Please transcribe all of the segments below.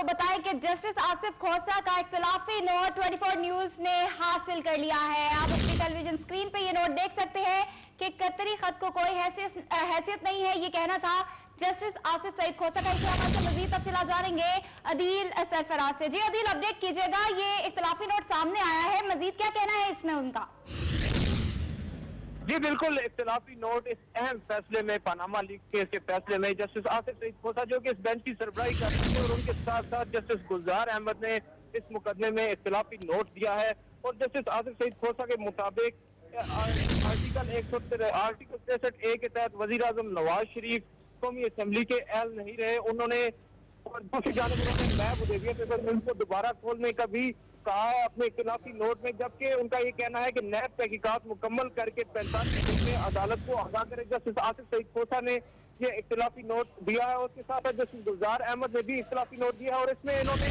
बताएं कि जस्टिस आसिफ खोसा का इख्तिलाफी नोट 24 न्यूज ने हासिल कर लिया है। आप अपनी टेलीविजन स्क्रीन पे ये नोट देख सकते हैं कि कतरी खत को कोई हैसियत नहीं है, ये कहना था जस्टिस आसिफ सईद खोसा का। इसी हवाले से मजीद तफसीलात जानेंगे अदील सरफराज से। जी अदील, अपडेट कीजिएगा, ये इख्तिलाफी नोट सामने आया है, मजीद क्या कहना है इसमें उनका? जी बिल्कुल, इख्तिलाफी नोट इस अहम फैसले में, पनामा लीक केस के फैसले में जस्टिस आसिफ सईद खोसा जो कि इस बेंच की सरबराही कर रहे थे और उनके साथ साथ जस्टिस गुलजार अहमद ने इस मुकदमे में इख्तिलाफी नोट दिया है। और जस्टिस आसिफ सईद खोसा के मुताबिक आर्टिकल 63A के तहत वजीर आजम नवाज शरीफ कौमी असम्बली के अहल नहीं रहे। उन्होंने और दूसरी जानिब उन्होंने नैब हुदैबिया पेपर मिल को दोबारा खोलने का भी कहा है अपने इख्तिलाफी नोट में, जबकि उनका ये कहना है कि नैब तहकीकात मुकम्मल करके 45 दिन में अदालत को आगाह करे। जस्टिस आसिफ सईद खोसा ने ये इख्तिलाफी नोट दिया है और उसके साथ जस्टिस गुलजार अहमद ने भी इख्तिलाफी नोट दिया है और इसमें इन्होंने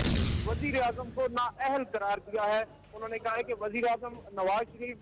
वजीर आजम को नाअहल करार दिया है। उन्होंने कहा है कि वजीर आजम नवाज शरीफ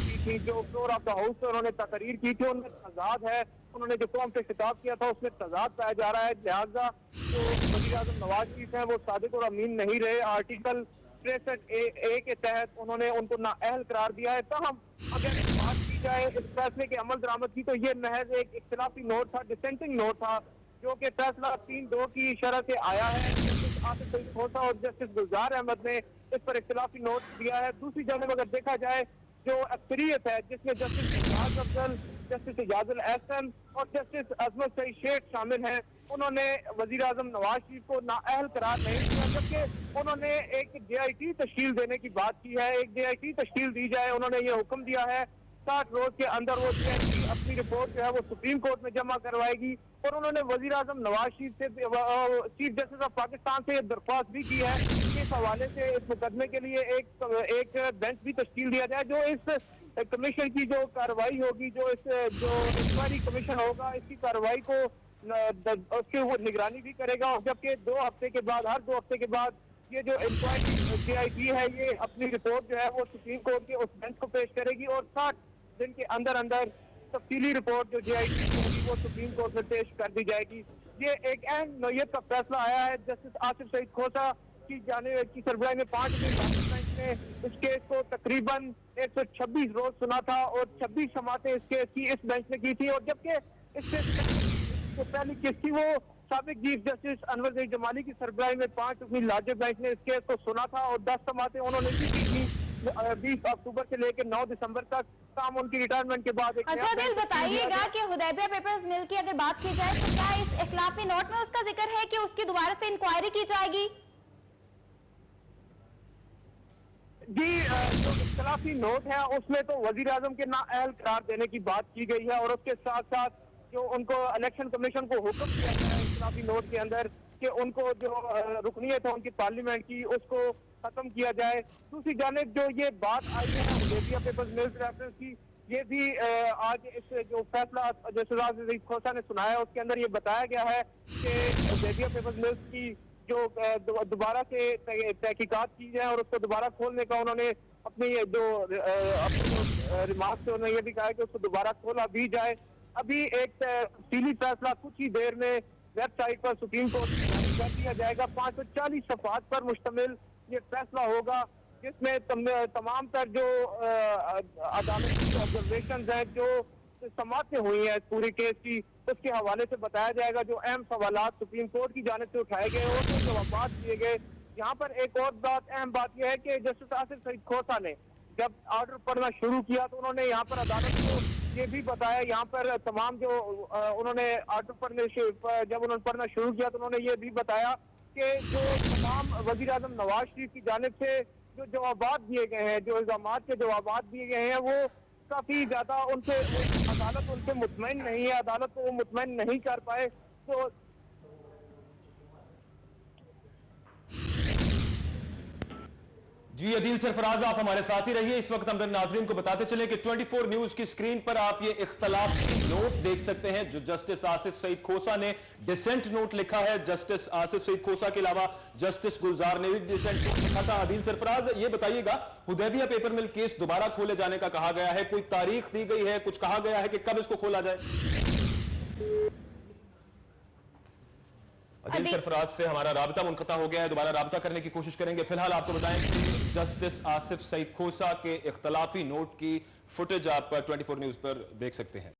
की थी, जो फ्लोर ऑफ द हाउस से उन्होंने तकरीर की थी, उनमें तजाद है। उन्होंने जो कौम से खिताब किया था उसमें तजाद पाया जा रहा है, लिहाजा जो वजीर आजम नवाज शरीफ है वो सादिक और अमीन नहीं रहे। आर्टिकल 63A के तहत उन्होंने उनको नाअहल करार दिया है। तहम अगर बात की जाए इस फैसले के अमल दरामद की, तो ये महज एक इख्तिलाफी नोट था, डिसेंटिंग नोट था, जो कि फैसला 3-2 की शरह से आया है। जस्टिस आसिफ सईद खोसा और जस्टिस गुलजार अहमद ने इस पर इख्तिलाफी नोट दिया है। दूसरी जानब अगर देखा जाए जो अक्सरियत है जिसमें जस्टिस इजाज अफजल, जस्टिस इजाजुल एहसन और जस्टिस अजमत सईद शेख शामिल हैं, उन्होंने वजीर आजम नवाज शरीफ को नाअहल करार नहीं दिया, जबकि उन्होंने एक JIT तश्कील देने की बात की है। एक JIT तश्कील दी जाए, उन्होंने ये हुक्म दिया है 60 रोज के अंदर वो JIT अपनी रिपोर्ट जो है वो सुप्रीम कोर्ट में जमा करवाएगी। और उन्होंने वजीर आजम नवाज शरीफ से, चीफ जस्टिस ऑफ पाकिस्तान से दरख्वास्त भी की है कि इस हवाले से इस मुकदमे के लिए एक बेंच भी तश्कील दिया जाए, जो इस कमीशन की जो कार्रवाई होगी, जो इंक्वायरी कमीशन होगा, इसकी कार्रवाई को उसकी वो निगरानी भी करेगा। और जबकि 2 हफ्ते के बाद, हर 2 हफ्ते के बाद ये जो इंक्वायरी JIT है ये अपनी रिपोर्ट जो है वो सुप्रीम कोर्ट के उस बेंच को पेश करेगी और 60 दिन के अंदर अंदर तफसीली रिपोर्ट जो JIT होगी वो सुप्रीम कोर्ट में पेश कर दी जाएगी। ये एक अहम नौयत का फैसला आया है। जस्टिस आसिफ सईद खोसा की सरबराही में 5 दिन बेंच ने इस केस को तकरीबन 126 रोज सुना था और 26 समातें इस केस की इस बेंच ने की थी। और जबकि इससे पहली केस थी वो साबिक चीफ जस्टिस अनवर ज़हीर जमाली की सरबराही में 5 रुकनी लार्जर बेंच ने इस केस को सुना था और 10 समातें उन्होंने भी की थी 20 अक्टूबर से लेकर 9 दिसंबर तक, काम उनकी रिटायरमेंट के बाद। अच्छा दिल, बताइएगा कि हुदैबिया पेपर्स मिल की अगर बात की जाए तो क्या इस इख्तिलाफी नोट में उसका जिक्र है कि उसकी दोबारा से इंक्वायरी की जाएगी? जी, जो इख्तिलाफी नोट है उसमें तो वजीर आजम के नाअहल करार देने की बात की गई है और उसके साथ साथ जो उनको इलेक्शन कमीशन को हुक्म दिया गया है इख्तिलाफी नोट के अंदर कि उनको जो रुकनीत है उनकी पार्लियामेंट की उसको खत्म किया जाए। दूसरी जानिब जो ये बात आई है हुदैबिया पेपर्स मिल्स रेफरेंस की, ये भी आज इस जो फैसला जस्टिस आसिफ सईद खोसा ने सुनाया उसके अंदर ये बताया गया है कि हुदैबिया पेपर्स मिल्स की जो दोबारा से तहकीकात की जाए और उसको दोबारा खोलने का उन्होंने अपने जो रिमार्क से उन्होंने ये भी कहा है कि उसको दोबारा खोला भी जाए। अभी एक तफसीली फैसला कुछ ही देर में वेबसाइट पर सुप्रीम कोर्ट जारी कर दिया जाएगा। 540 सफ़हात पर मुश्तमिल ये फैसला होगा, जिसमें तमाम तर जो अदालत की ऑब्जर्वेशन है, जो समातें हुई हैं पूरी केस की, उसके हवाले से बताया जाएगा। जो अहम सवालात सुप्रीम कोर्ट की जानिब से उठाए गए और जो जवाब दिए गए। यहाँ पर एक और अहम बात यह है कि जस्टिस आसिफ सईद खोसा ने जब ऑर्डर पढ़ना शुरू किया तो उन्होंने यहाँ पर अदालत को ये भी बताया, यहाँ पर तमाम जो उन्होंने ऑर्डर पढ़ने जब उन्होंने पढ़ना शुरू किया तो उन्होंने ये भी बताया कि जो तमाम वजीर आजम नवाज शरीफ की जानिब से जो जवाबात दिए गए हैं, जो इल्जामात के जवाबात दिए गए हैं, वो काफी ज्यादा उनसे अदालत उनसे मुतमईन नहीं है, अदालत को वो मुतमईन नहीं कर पाए। तो जी अदील सरफराज, आप हमारे साथ ही रहिए। इस वक्त हम नाजरीन को बताते चलें कि 24 न्यूज की स्क्रीन पर आप ये इख्तलाफी नोट देख सकते हैं जो जस्टिस आसिफ सईद खोसा ने डिसेंट नोट लिखा है। जस्टिस आसिफ सईद खोसा के अलावा जस्टिस गुलजार ने भी डिसेंट नोट लिखा था। अदील सरफराज, ये बताइएगा, हुदैबिया पेपर मिल केस दोबारा खोले जाने का कहा गया है, कोई तारीख दी गई है, कुछ कहा गया है कि कब इसको खोला जाए? अदील सरफराज से हमारा राबता मुनक़ता हो गया है, दोबारा राबता करने की कोशिश करेंगे। फिलहाल आपको बताएं कि जस्टिस आसिफ सईद खोसा के इख्तलाफी नोट की फुटेज आप 24 न्यूज़ पर देख सकते हैं।